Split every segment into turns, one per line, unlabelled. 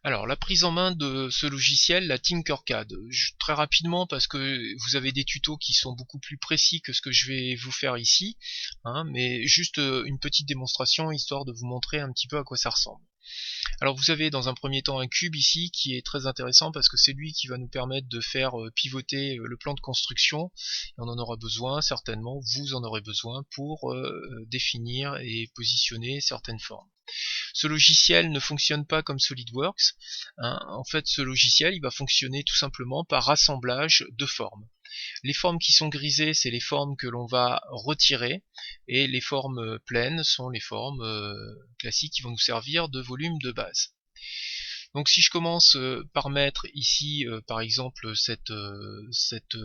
Alors, la prise en main de ce logiciel, la Tinkercad, très rapidement parce que vous avez des tutos qui sont beaucoup plus précis que ce que je vais vous faire ici, hein, mais juste une petite démonstration histoire de vous montrer un petit peu à quoi ça ressemble. Alors vous avez dans un premier temps un cube ici qui est très intéressant parce que c'est lui qui va nous permettre de faire pivoter le plan de construction, et on en aura besoin certainement, vous en aurez besoin pour définir et positionner certaines formes. Ce logiciel ne fonctionne pas comme SolidWorks, hein. En fait, ce logiciel il va fonctionner tout simplement par assemblage de formes. Les formes qui sont grisées, c'est les formes que l'on va retirer, et les formes pleines sont les formes classiques qui vont nous servir de volume de base. Donc si je commence par mettre ici par exemple cette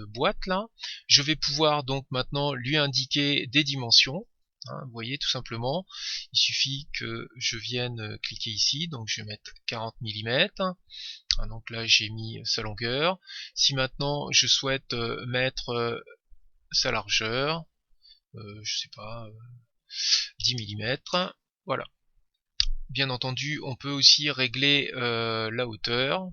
boîte là, je vais pouvoir donc maintenant lui indiquer des dimensions. Hein, vous voyez tout simplement, il suffit que je vienne cliquer ici, donc je vais mettre 40 mm. Ah, donc là j'ai mis sa longueur. Si maintenant je souhaite mettre sa largeur, je sais pas, 10 mm, voilà. Bien entendu, on peut aussi régler la hauteur.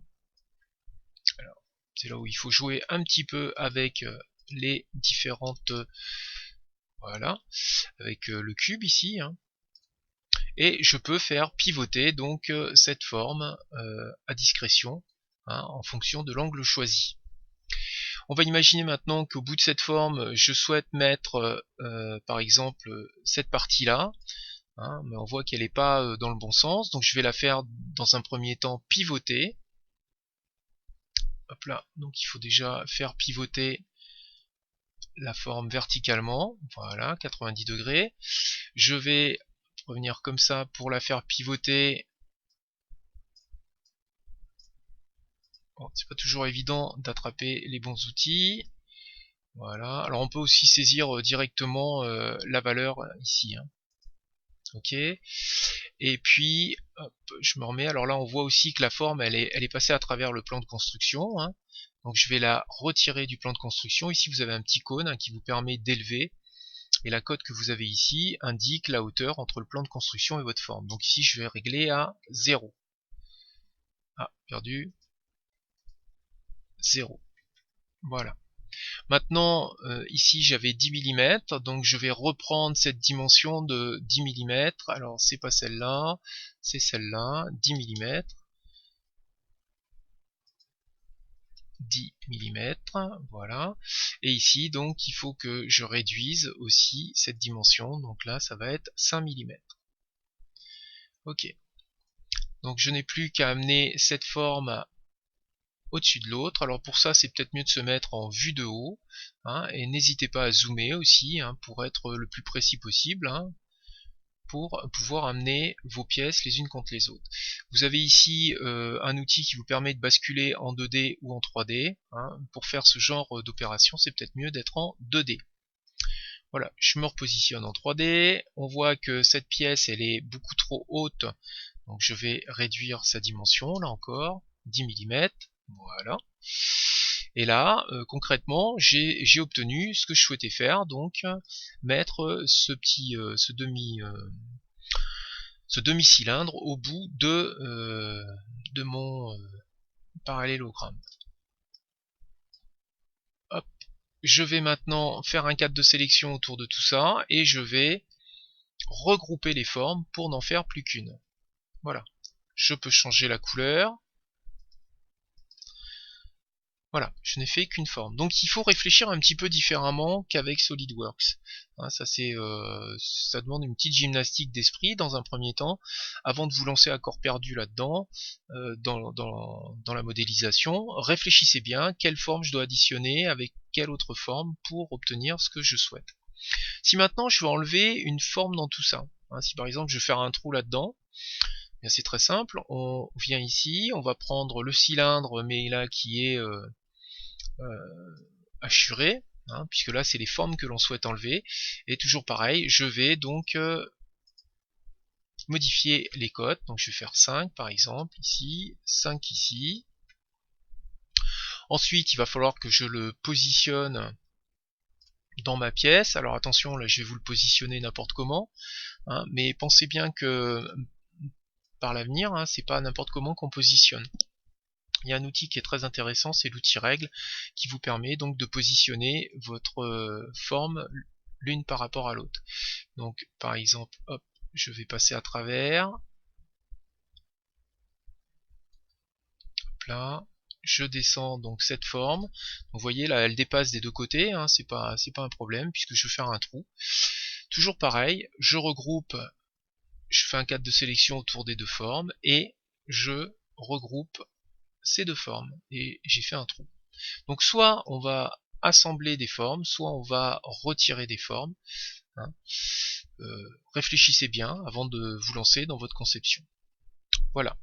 Alors, c'est là où il faut jouer un petit peu avec les différentes, voilà, avec le cube ici, hein. Et je peux faire pivoter donc cette forme à discrétion, hein, en fonction de l'angle choisi. On va imaginer maintenant qu'au bout de cette forme, je souhaite mettre par exemple cette partie-là, hein, mais on voit qu'elle n'est pas dans le bon sens, donc je vais la faire dans un premier temps pivoter. Hop là, donc il faut déjà faire pivoter la forme verticalement, voilà, 90 degrés. Je vais revenir comme ça pour la faire pivoter. Bon, c'est pas toujours évident d'attraper les bons outils. Voilà, alors on peut aussi saisir directement la valeur ici, hein. Ok, et puis hop, je me remets. Alors là on voit aussi que la forme elle est passée à travers le plan de construction, hein. Donc je vais la retirer du plan de construction. Ici vous avez un petit cône, hein, qui vous permet d'élever, et la cote que vous avez ici indique la hauteur entre le plan de construction et votre forme. Donc ici je vais régler à 0. Ah, perdu, 0. Voilà. Maintenant, ici j'avais 10 mm, donc je vais reprendre cette dimension de 10 mm. Alors c'est pas celle-là, c'est celle-là, 10 mm. 10 mm, voilà. Et ici, donc, il faut que je réduise aussi cette dimension. Donc là, ça va être 5 mm. Ok. Donc je n'ai plus qu'à amener cette forme au-dessus de l'autre. Alors pour ça, c'est peut-être mieux de se mettre en vue de haut, hein, et n'hésitez pas à zoomer aussi, hein, pour être le plus précis possible, hein, pour pouvoir amener vos pièces les unes contre les autres. Vous avez ici un outil qui vous permet de basculer en 2D ou en 3D. Hein. Pour faire ce genre d'opération, c'est peut-être mieux d'être en 2D. Voilà, je me repositionne en 3D. On voit que cette pièce, elle est beaucoup trop haute, donc je vais réduire sa dimension, là encore, 10 mm. Voilà. Et là, concrètement, j'ai obtenu ce que je souhaitais faire, donc mettre ce demi-cylindre au bout de mon parallélogramme. Hop. Je vais maintenant faire un cadre de sélection autour de tout ça, et je vais regrouper les formes pour n'en faire plus qu'une. Voilà. Je peux changer la couleur. Voilà, je n'ai fait qu'une forme. Donc il faut réfléchir un petit peu différemment qu'avec SolidWorks. Hein, ça demande une petite gymnastique d'esprit dans un premier temps, avant de vous lancer à corps perdu là-dedans, dans la modélisation. Réfléchissez bien, quelle forme je dois additionner avec quelle autre forme pour obtenir ce que je souhaite. Si maintenant je veux enlever une forme dans tout ça, hein, si par exemple je veux faire un trou là-dedans, c'est très simple, on vient ici, on va prendre le cylindre, mais là qui est hachuré, hein, puisque là c'est les formes que l'on souhaite enlever, et toujours pareil, je vais donc modifier les cotes, donc je vais faire 5 par exemple, ici, 5 ici. Ensuite il va falloir que je le positionne dans ma pièce. Alors attention, là je vais vous le positionner n'importe comment, hein, mais pensez bien que par l'avenir, hein, c'est pas n'importe comment qu'on positionne. Il y a un outil qui est très intéressant, c'est l'outil règle, qui vous permet donc de positionner votre forme l'une par rapport à l'autre. Donc par exemple, hop, je vais passer à travers. Hop là, je descends donc cette forme. Donc, vous voyez là, elle dépasse des deux côtés, hein, c'est pas un problème puisque je vais faire un trou. Toujours pareil, je regroupe, je fais un cadre de sélection autour des deux formes et je regroupe ces deux formes et j'ai fait un trou. Donc soit on va assembler des formes, soit on va retirer des formes, hein. Réfléchissez bien avant de vous lancer dans votre conception. Voilà.